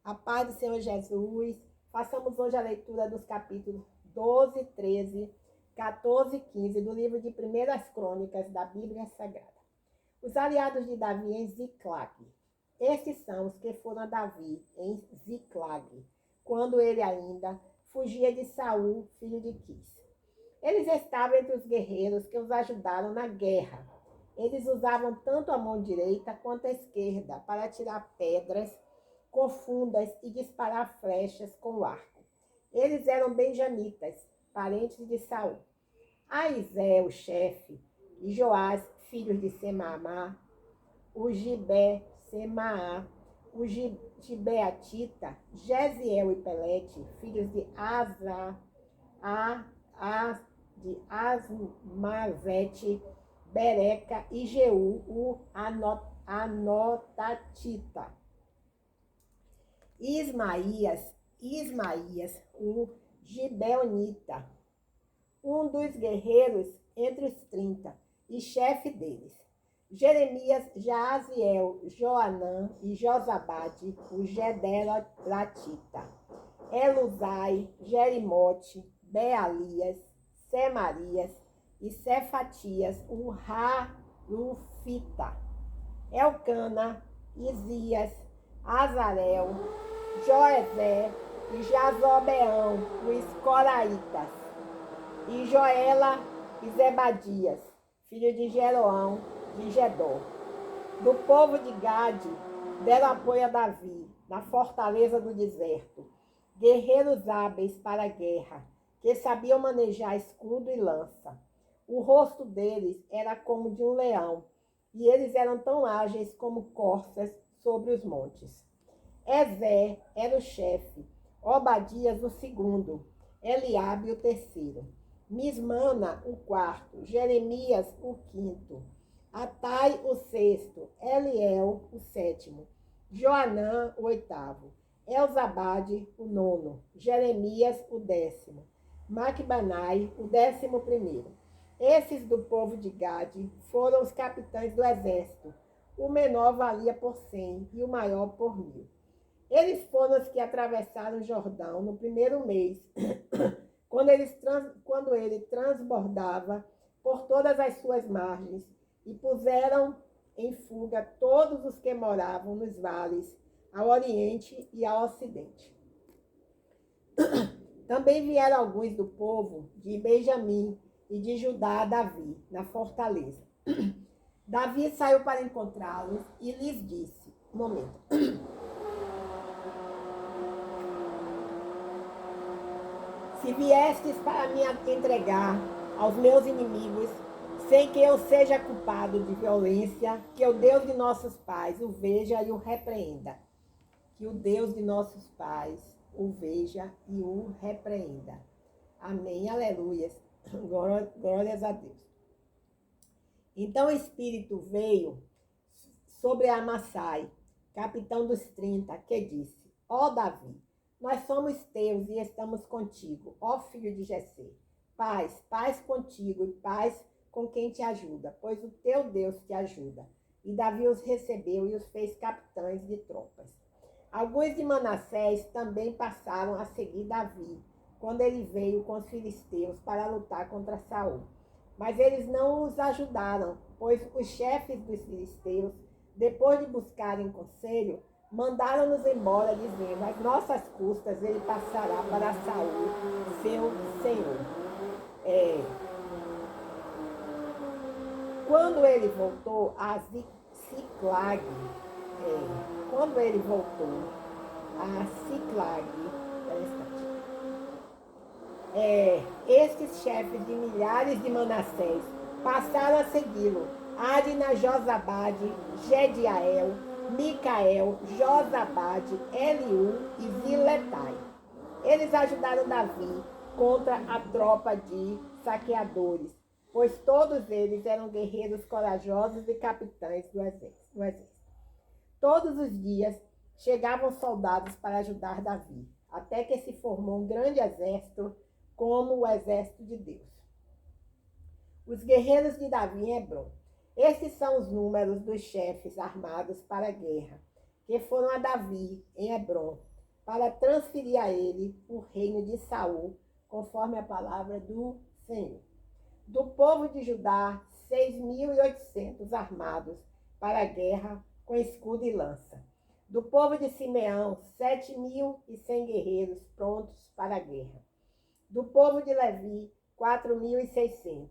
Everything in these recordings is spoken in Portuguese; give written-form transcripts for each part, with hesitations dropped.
A paz do Senhor Jesus. Façamos hoje a leitura dos capítulos 12, 13, 14 e 15 do livro de Primeiras Crônicas da Bíblia Sagrada. Os aliados de Davi em Ziclag. Estes são os que foram a Davi em Ziclag, quando ele ainda fugia de Saul, filho de Quis. Eles estavam entre os guerreiros que os ajudaram na guerra. Eles usavam tanto a mão direita quanto a esquerda para tirar pedras profundas e disparar flechas com o arco. Eles eram benjamitas, parentes de Saul. Aizé, o chefe, e Joás, filhos de Semaá, o Gibé, Semaá, o Gibeatita, Jeziel e Pelete, filhos de de Asmavete, Bereca e Jeú, o Anotatita. Ismaías, o Gibeonita, um dos guerreiros entre os 30 e chefe deles. Jeremias, Jaaziel, Joanã e Josabade, o Gederotita. Eluzai, Jerimote, Bealias, Semarias e Cefatias, o Harufita. Elcana, Isias, Azarel, Joezé e Jazobeão, os Coraitas, e Joela e Zebadias, filho de Jeroão de Gedor. Do povo de Gade, deram apoio a Davi, na fortaleza do deserto, guerreiros hábeis para a guerra, que sabiam manejar escudo e lança. O rosto deles era como de um leão, e eles eram tão ágeis como corças sobre os montes. Ezé era o chefe, Obadias o segundo, Eliabe o terceiro, Mismana o quarto, Jeremias o quinto, Atai o sexto, Eliel o sétimo, Joanã o oitavo, Elzabade o nono, Jeremias o décimo, Macbanai o 11º. Esses do povo de Gade foram os capitães do exército. O menor valia por 100 e o maior por 1000. Eles foram os que atravessaram o Jordão no primeiro mês, quando ele transbordava por todas as suas margens, e puseram em fuga todos os que moravam nos vales, ao oriente e ao ocidente. Também vieram alguns do povo de Benjamim e de Judá a Davi, na fortaleza. Davi saiu para encontrá-los e lhes disse, se viestes para me entregar aos meus inimigos, sem que eu seja culpado de violência, que o Deus de nossos pais o veja e o repreenda. Que o Deus de nossos pais o veja e o repreenda. Amém, aleluias. Glórias a Deus. Então o Espírito veio sobre Amassai, capitão dos 30, que disse, ó Davi, nós somos teus e estamos contigo, ó filho de Jessé. Paz contigo e paz com quem te ajuda, pois o teu Deus te ajuda. E Davi os recebeu e os fez capitães de tropas. Alguns de Manassés também passaram a seguir Davi, quando ele veio com os filisteus para lutar contra Saul. Mas eles não os ajudaram, pois os chefes dos filisteus, depois de buscarem conselho, mandaram-nos embora, dizendo, às nossas custas ele passará para Saul, seu senhor. Quando ele voltou a Ziclag, estes chefes de milhares de Manassés passaram a segui-lo, Adna, Josabade, Gediael, Micael, Josabade, Eliú e Ziletai. Eles ajudaram Davi contra a tropa de saqueadores, pois todos eles eram guerreiros corajosos e capitães do exército. Todos os dias chegavam soldados para ajudar Davi, até que se formou um grande exército, como o exército de Deus. Os guerreiros de Davi em Hebrom. Estes são os números dos chefes armados para a guerra, que foram a Davi em Hebrom, para transferir a ele o reino de Saul, conforme a palavra do Senhor. Do povo de Judá, 6.800 armados para a guerra com escudo e lança. Do povo de Simeão, 7.100 guerreiros prontos para a guerra. Do povo de Levi, 4.600.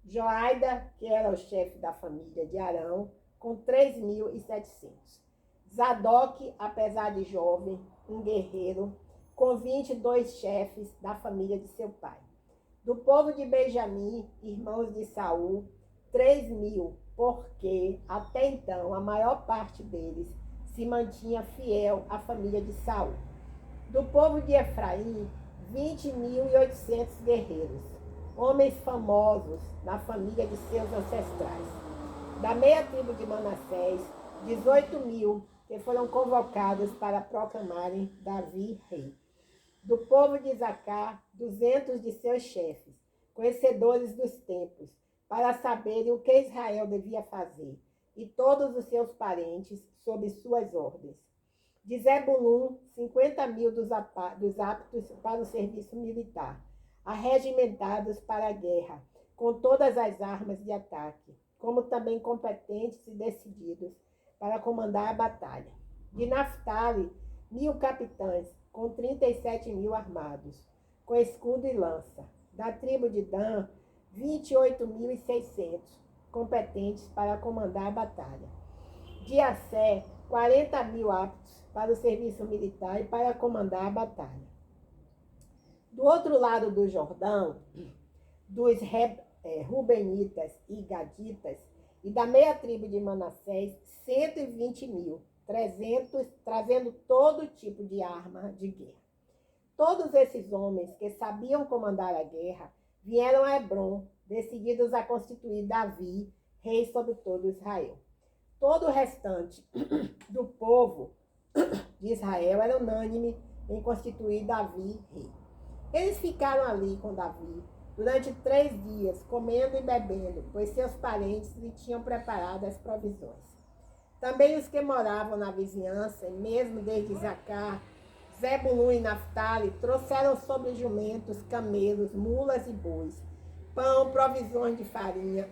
Joaida, que era o chefe da família de Arão, com 3.700. Zadok, apesar de jovem, um guerreiro, com 22 chefes da família de seu pai. Do povo de Benjamim, irmãos de Saul, 3.000, porque até então a maior parte deles se mantinha fiel à família de Saul. Do povo de Efraim, 20.800 guerreiros, homens famosos na família de seus ancestrais. Da meia tribo de Manassés, 18.000 que foram convocados para proclamarem Davi rei. Do povo de Isacar, 200 de seus chefes, conhecedores dos tempos, para saberem o que Israel devia fazer, e todos os seus parentes sob suas ordens. De Zebulun, 50.000 dos aptos para o serviço militar, arregimentados para a guerra, com todas as armas de ataque, como também competentes e decididos para comandar a batalha. De Naftali, 1.000 capitães, com 37.000 armados, com escudo e lança. Da tribo de Dan, 28.600, competentes para comandar a batalha. De Assé, 40.000 aptos para o serviço militar e para comandar a batalha. Do outro lado do Jordão, dos Rubenitas e Gaditas, e da meia tribo de Manassés, 120.000, trazendo todo tipo de arma de guerra. Todos esses homens que sabiam comandar a guerra vieram a Hebrom, decididos a constituir Davi, rei sobre todo Israel. Todo o restante do povo de Israel era unânime em constituir Davi rei. Eles ficaram ali com Davi durante 3 dias, comendo e bebendo, pois seus parentes lhe tinham preparado as provisões. Também os que moravam na vizinhança, mesmo desde Isacar, Zebulun e Naftali, trouxeram sobre jumentos, camelos, mulas e bois, pão, provisões de farinha,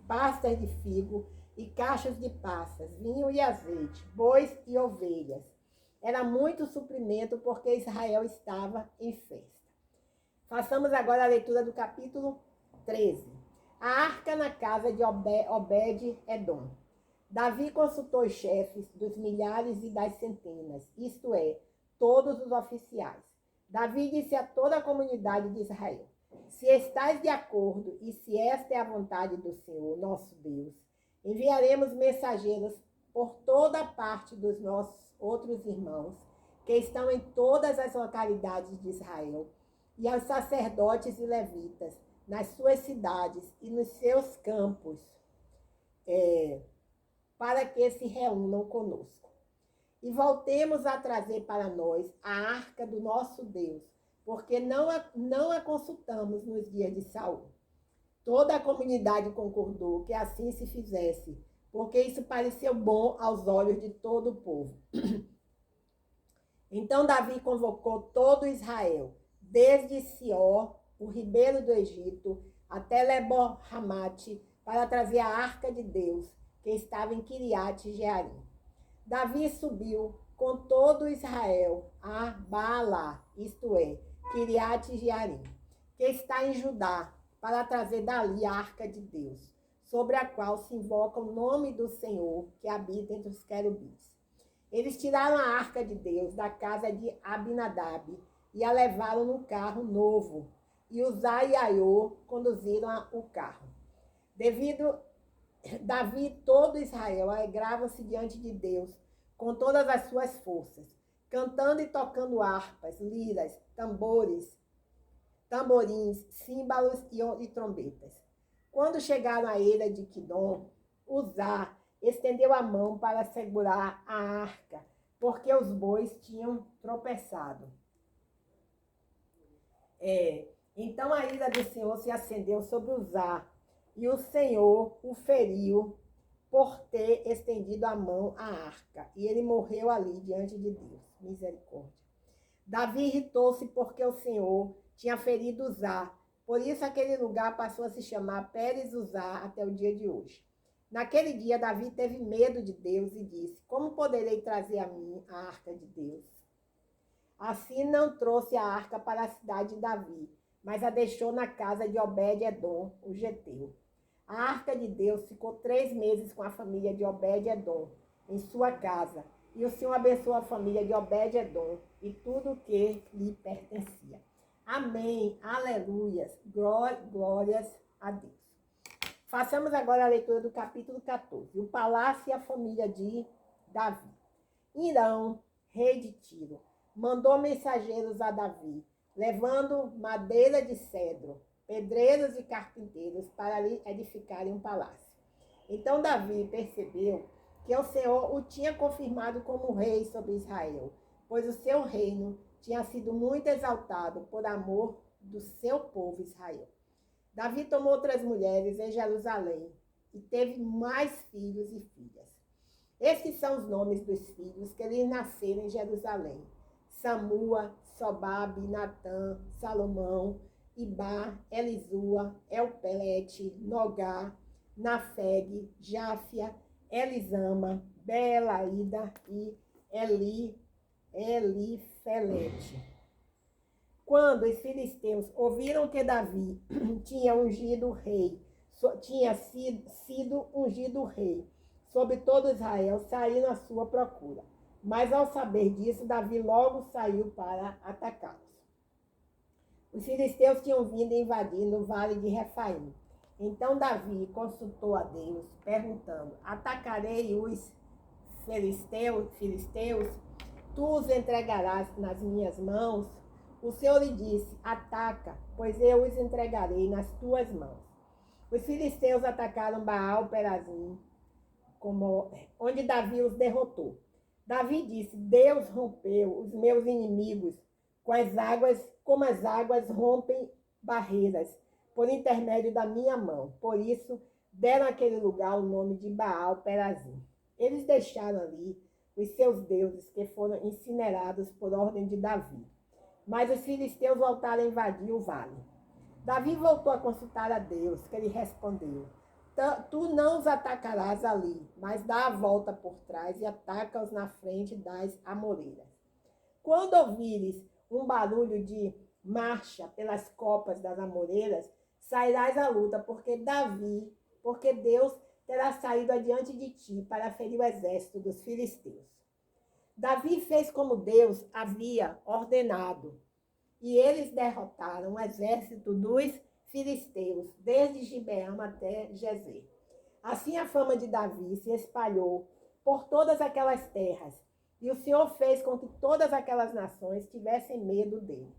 pastas de figo e cachos de passas, vinho e azeite, bois e ovelhas. Era muito suprimento porque Israel estava em festa. Façamos agora a leitura do capítulo 13. A arca na casa de Obed-Edom. Davi consultou os chefes dos milhares e das centenas, isto é, todos os oficiais. Davi disse a toda a comunidade de Israel: se estáis de acordo e se esta é a vontade do Senhor, nosso Deus, enviaremos mensageiros por toda a parte dos nossos outros irmãos, que estão em todas as localidades de Israel, e aos sacerdotes e levitas, nas suas cidades e nos seus campos, para que se reúnam conosco. E voltemos a trazer para nós a arca do nosso Deus, porque não a consultamos nos dias de Saul. Toda a comunidade concordou que assim se fizesse, porque isso pareceu bom aos olhos de todo o povo. Então Davi convocou todo Israel, desde Sior, o ribeiro do Egito, até Lebo-Hamate, para trazer a arca de Deus, que estava em Quiriate-Jearim. Davi subiu com todo Israel a Baalá, isto é, Quiriate-Jearim, que está em Judá, para trazer dali a arca de Deus, sobre a qual se invoca o nome do Senhor, que habita entre os querubins. Eles tiraram a arca de Deus da casa de Abinadab e a levaram num carro novo, e Uzá e Aiô conduziram o carro. Davi e todo Israel alegravam-se diante de Deus com todas as suas forças, cantando e tocando harpas, liras, tamborins, símbolos e trombetas. Quando chegaram à eira de Quidom, Uzá estendeu a mão para segurar a arca, porque os bois tinham tropeçado. Então a ira do Senhor se acendeu sobre Uzá, e o Senhor o feriu por ter estendido a mão à arca, e ele morreu ali diante de Deus. Misericórdia. Davi irritou-se porque o Senhor tinha ferido Uzá. Por isso aquele lugar passou a se chamar Pérez Uzá até o dia de hoje. Naquele dia, Davi teve medo de Deus e disse: como poderei trazer a mim a arca de Deus? Assim não trouxe a arca para a cidade de Davi, mas a deixou na casa de Obed-edom, o geteu. A arca de Deus ficou 3 meses com a família de Obed-edom, em sua casa, e o Senhor abençoou a família de Obed-edom e tudo o que lhe pertencia. Amém, aleluias, glórias a Deus. Façamos agora a leitura do capítulo 14. O palácio e a família de Davi. Hirão, rei de Tiro, mandou mensageiros a Davi, levando madeira de cedro, pedreiros e carpinteiros para lhe edificarem um palácio. Então Davi percebeu que o Senhor o tinha confirmado como rei sobre Israel, pois o seu reino tinha sido muito exaltado por amor do seu povo Israel. Davi tomou outras mulheres em Jerusalém e teve mais filhos e filhas. Estes são os nomes dos filhos que lhe nasceram em Jerusalém: Samua, Sobabe, Natã, Salomão, Ibá, Elisua, Elpelete, Nogá, Nafeg, Jáfia, Elisama, Beelaída e Elifelete. Quando os filisteus ouviram que Davi tinha sido ungido rei sobre todo Israel, saíram à sua procura. Mas ao saber disso, Davi logo saiu para atacá-los. Os filisteus tinham vindo invadir no vale de Refaim. Então Davi consultou a Deus, perguntando: atacarei os filisteus? Tu os entregarás nas minhas mãos? O Senhor lhe disse: ataca, pois eu os entregarei nas tuas mãos. Os filisteus atacaram Baal-Perazim, onde Davi os derrotou. Davi disse: Deus rompeu os meus inimigos como as águas rompem barreiras, por intermédio da minha mão. Por isso, deram àquele lugar o nome de Baal-Perazim. Eles deixaram ali os seus deuses, que foram incinerados por ordem de Davi. Mas os filisteus voltaram a invadir o vale. Davi voltou a consultar a Deus, que lhe respondeu: tu não os atacarás ali, mas dá a volta por trás e ataca-os na frente das amoreiras. Quando ouvires um barulho de marcha pelas copas das amoreiras, sairás à luta, porque Deus terá saído adiante de ti para ferir o exército dos filisteus. Davi fez como Deus havia ordenado, e eles derrotaram o exército dos filisteus, desde Gibeão até Gezer. Assim a fama de Davi se espalhou por todas aquelas terras, e o Senhor fez com que todas aquelas nações tivessem medo dele.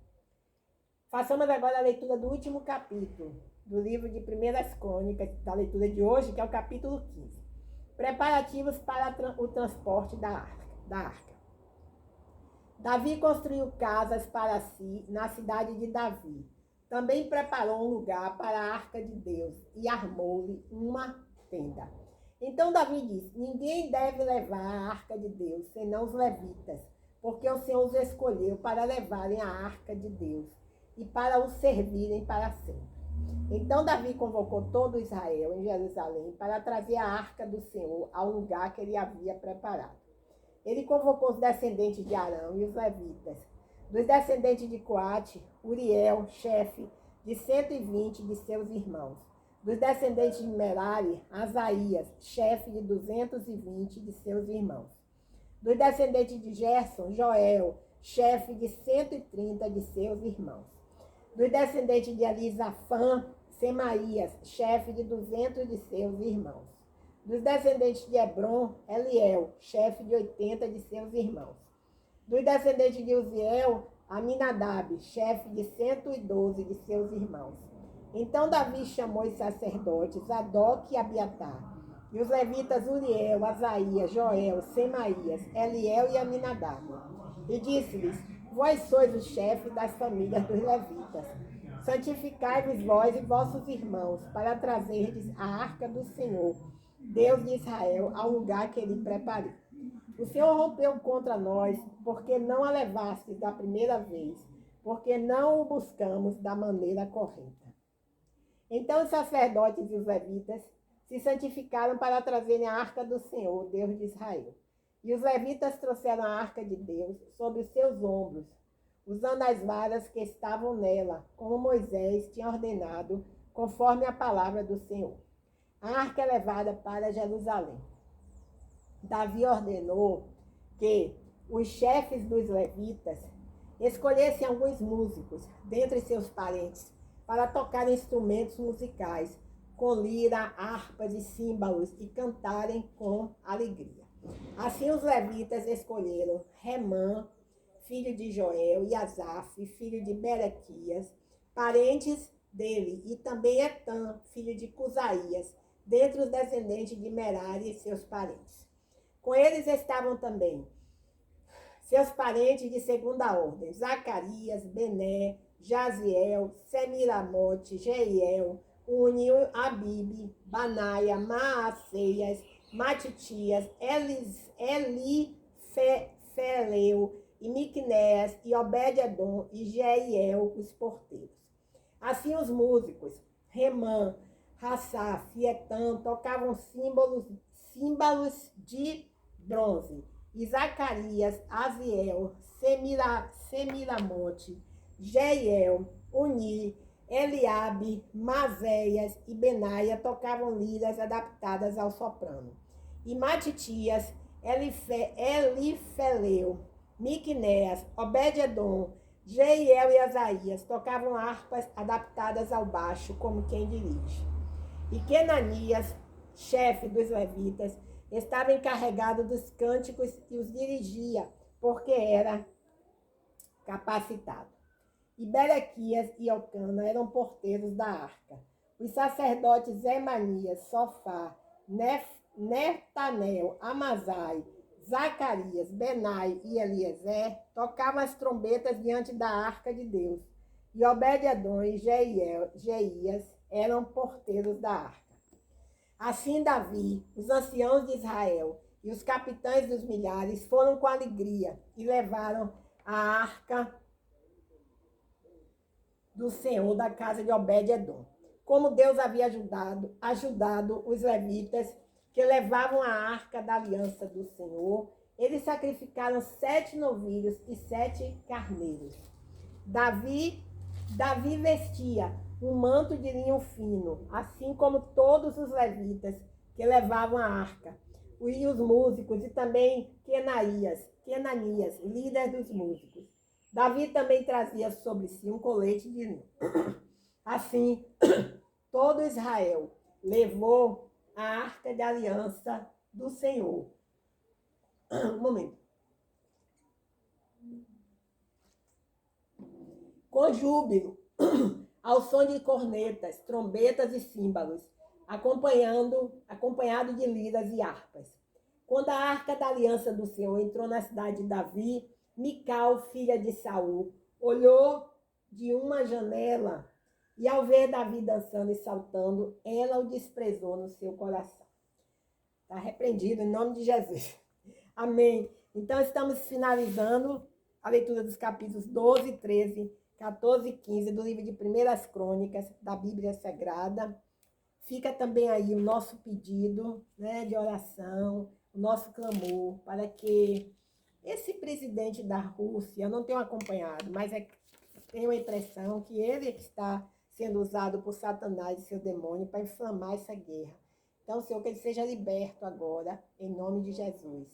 Façamos agora a leitura do último capítulo do livro de 1 Crônicas, da leitura de hoje, que é o capítulo 15. Preparativos para o transporte da arca. Davi construiu casas para si na cidade de Davi. Também preparou um lugar para a arca de Deus e armou-lhe uma tenda. Então Davi disse: ninguém deve levar a arca de Deus, senão os levitas, porque o Senhor os escolheu para levarem a arca de Deus e para o servirem para sempre. Então Davi convocou todo Israel em Jerusalém para trazer a arca do Senhor ao lugar que ele havia preparado. Ele convocou os descendentes de Arão e os levitas. Dos descendentes de Coate, Uriel, chefe de 120 de seus irmãos. Dos descendentes de Merari, Asaías, chefe de 220 de seus irmãos. Dos descendentes de Gerson, Joel, chefe de 130 de seus irmãos. Dos descendentes de Elisafã, Semaías, chefe de 200 de seus irmãos. Dos descendentes de Hebron, Eliel, chefe de 80 de seus irmãos. Dos descendentes de Uziel, Aminadab, chefe de 112 de seus irmãos. Então Davi chamou os sacerdotes, Zadok e Abiatar, e os levitas Uriel, Asaías, Joel, Semaías, Eliel e Aminadab. E disse-lhes: vós sois os chefes das famílias dos levitas. Santificai-vos vós e vossos irmãos, para trazerdes a arca do Senhor, Deus de Israel, ao lugar que ele preparou. O Senhor rompeu contra nós, porque não a levastes da primeira vez, porque não o buscamos da maneira correta. Então os sacerdotes e os levitas se santificaram para trazerem a arca do Senhor, Deus de Israel. E os levitas trouxeram a arca de Deus sobre os seus ombros, usando as varas que estavam nela, como Moisés tinha ordenado, conforme a palavra do Senhor. A arca é levada para Jerusalém. Davi ordenou que os chefes dos levitas escolhessem alguns músicos dentre seus parentes para tocar instrumentos musicais com lira, harpas e símbolos e cantarem com alegria. Assim os levitas escolheram Remã, filho de Joel, e Asaf, filho de Berequias, parentes dele, e também Etã, filho de Cusaías, dentre os descendentes de Merari e seus parentes. Com eles estavam também seus parentes de segunda ordem: Zacarias, Bené, Jaziel, Semiramote, Jeiel, Uni, Abibe, Banaia, Maaceias, Matitias, Elifeleu e Miqunéas e Obed-edom e Jeiel, os porteiros. Assim os músicos, Remã, Hassaf e Etã, tocavam símbolos de bronze. E Zacarias, Aziel, Semiramote, Jeiel, Uni, Eliabe, Maséias e Benaia tocavam liras adaptadas ao soprano. E Matitias, Elifeleu, Miqunéas, Obed-edom, Jeiel e Asaías tocavam harpas adaptadas ao baixo, como quem dirige. E Kenanias, chefe dos levitas, estava encarregado dos cânticos e os dirigia, porque era capacitado. E Berequias e Elcana eram porteiros da arca. Os sacerdotes Emanias, Sofá, Netanel, Amazai, Zacarias, Benai e Eliezer tocavam as trombetas diante da arca de Deus. E Obed-edom e Jeias eram porteiros da arca. Assim Davi, os anciãos de Israel e os capitães dos milhares foram com alegria e levaram a arca do Senhor da casa de Obed-edom. Como Deus havia ajudado os levitas que levavam a arca da aliança do Senhor, eles sacrificaram 7 novilhos e 7 carneiros. Davi vestia um manto de linho fino, assim como todos os levitas que levavam a arca, e os músicos, e também Kenanias, líder dos músicos. Davi também trazia sobre si um colete de linho. Assim, todo Israel levou a arca da aliança do Senhor. Um momento. Com júbilo, ao som de cornetas, trombetas e símbolos, acompanhado de liras e harpas. Quando a arca da aliança do Senhor entrou na cidade de Davi, Mical, filha de Saul, olhou de uma janela e, ao ver Davi dançando e saltando, ela o desprezou no seu coração. Está repreendido em nome de Jesus. Amém. Então, estamos finalizando a leitura dos capítulos 12, 13, 14 e 15 do livro de Primeiras Crônicas da Bíblia Sagrada. Fica também aí o nosso pedido, né, de oração, o nosso clamor para que esse presidente da Rússia, eu não tenho acompanhado, mas tenho a impressão que ele está sendo usado por Satanás e seu demônio para inflamar essa guerra. Então, Senhor, que ele seja liberto agora, em nome de Jesus.